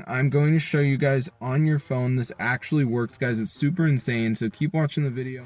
I'm going to show you guys on your phone. This actually works, guys. It's super insane, so keep watching the video.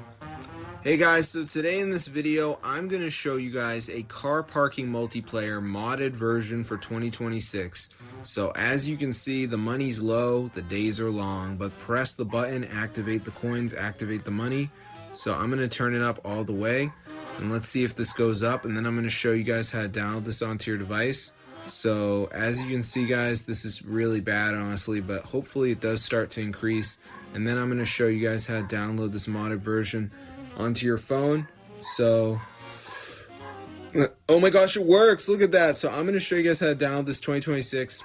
Hey guys, so today in this video, I'm going to show you guys a car parking multiplayer modded version for 2026. So as you can see, the money's low, the days are long, but press the button, activate the coins, activate the money. So I'm going to turn it up all the way, and let's see if this goes up, and then I'm going to show you guys how to download this onto your device. So as you can see, guys, this is really bad, honestly, but hopefully it does start to increase, and then I'm going to show you guys how to download this modded version onto your phone. So oh my gosh, it works. Look at that. So I'm going to show you guys how to download this 2026.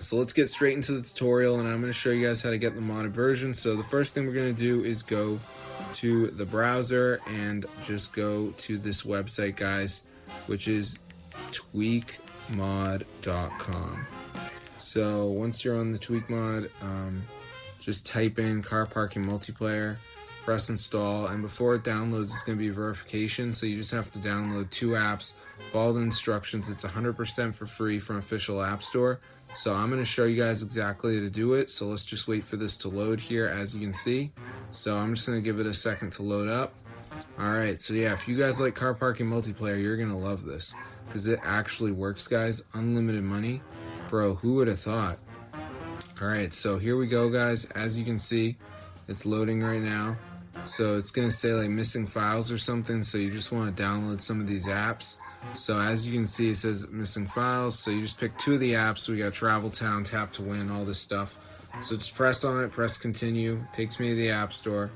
So let's get straight into the tutorial, and I'm going to show you guys how to get the modded version. So the first thing we're going to do is go to the browser and just go to this website, guys, which is tweakmod.com. So once you're on the tweakmod, just type in car parking multiplayer, press install, and before it downloads, it's going to be verification. So you just have to download 2 apps, follow the instructions. It's 100% for free from official app store. So I'm going to show you guys exactly how to do it. So let's just wait for this to load here, as you can see. So I'm just going to give it a second to load up. Alright, so yeah, if you guys like car parking multiplayer, you're going to love this, because it actually works, guys. Unlimited money. Bro, who would have thought? Alright, so here we go, guys. As you can see, it's loading right now. So it's going to say like missing files or something, so you just want to download some of these apps. So as you can see, it says missing files, so you just pick 2 of the apps. We got Travel Town, Tap to Win, all this stuff. So just press on it, press continue, takes me to the app store,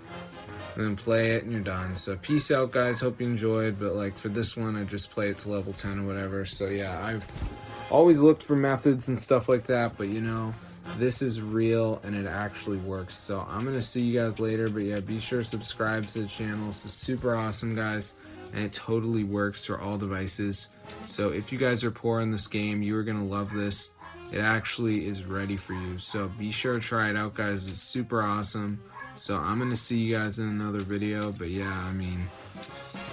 and then play it and you're done. So peace out, guys, hope you enjoyed, but like for this one, I just play it to level 10 or whatever. So yeah, I've always looked for methods and stuff like that, but you know, this is real and it actually works. So I'm gonna see you guys later, but yeah, be sure to subscribe to the channel. This is super awesome, guys, and it totally works for all devices. So if you guys are poor in this game, you are gonna love this. It actually is ready for you, so be sure to try it out, guys. It's super awesome. So I'm gonna see you guys in another video, but yeah, I mean,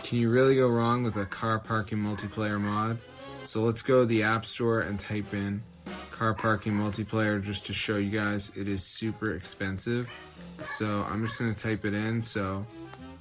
can you really go wrong with a car parking multiplayer mod? So let's go to the app store and type in car parking multiplayer just to show you guys it is super expensive. So I'm just gonna type it in. So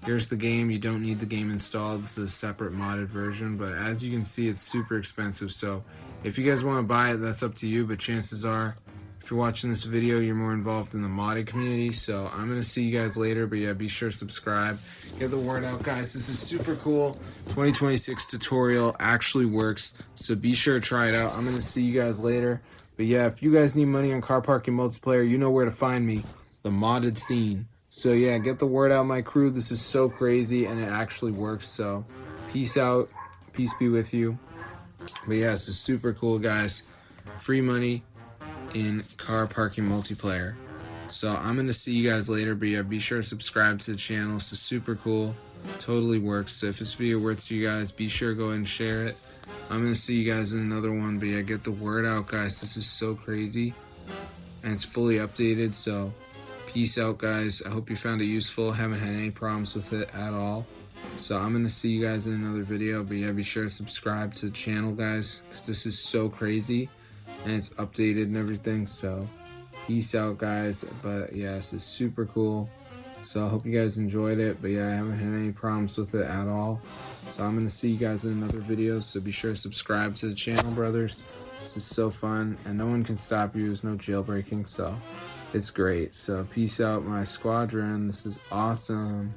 here's the game. You don't need the game installed. This is a separate modded version, but as you can see, it's super expensive. So if you guys want to buy it, that's up to you, but chances are, if you're watching this video, you're more involved in the modded community. So I'm going to see you guys later, but yeah, be sure to subscribe. Get the word out, guys. This is super cool. 2026 tutorial actually works, so be sure to try it out. I'm going to see you guys later. But yeah, if you guys need money on car parking multiplayer, you know where to find me, the modded scene. So yeah, get the word out, my crew. This is so crazy, and it actually works. So peace out. Peace be with you. But yeah, this is super cool, guys. Free money in car parking multiplayer. So I'm going to see you guys later, but yeah, be sure to subscribe to the channel. This is super cool. Totally works. So if this video works for you guys, be sure to go ahead and share it. I'm going to see you guys in another one, but yeah, get the word out, guys. This is so crazy, and it's fully updated. So peace out, guys. I hope you found it useful. Haven't had any problems with it at all. So I'm going to see you guys in another video, but yeah, be sure to subscribe to the channel, guys, because this is so crazy, and it's updated and everything. So peace out, guys. But yeah, this is super cool. So I hope you guys enjoyed it, but yeah, I haven't had any problems with it at all. So I'm going to see you guys in another video, so be sure to subscribe to the channel, brothers. This is so fun, and no one can stop you. There's no jailbreaking, so it's great. So peace out, my squadron. This is awesome.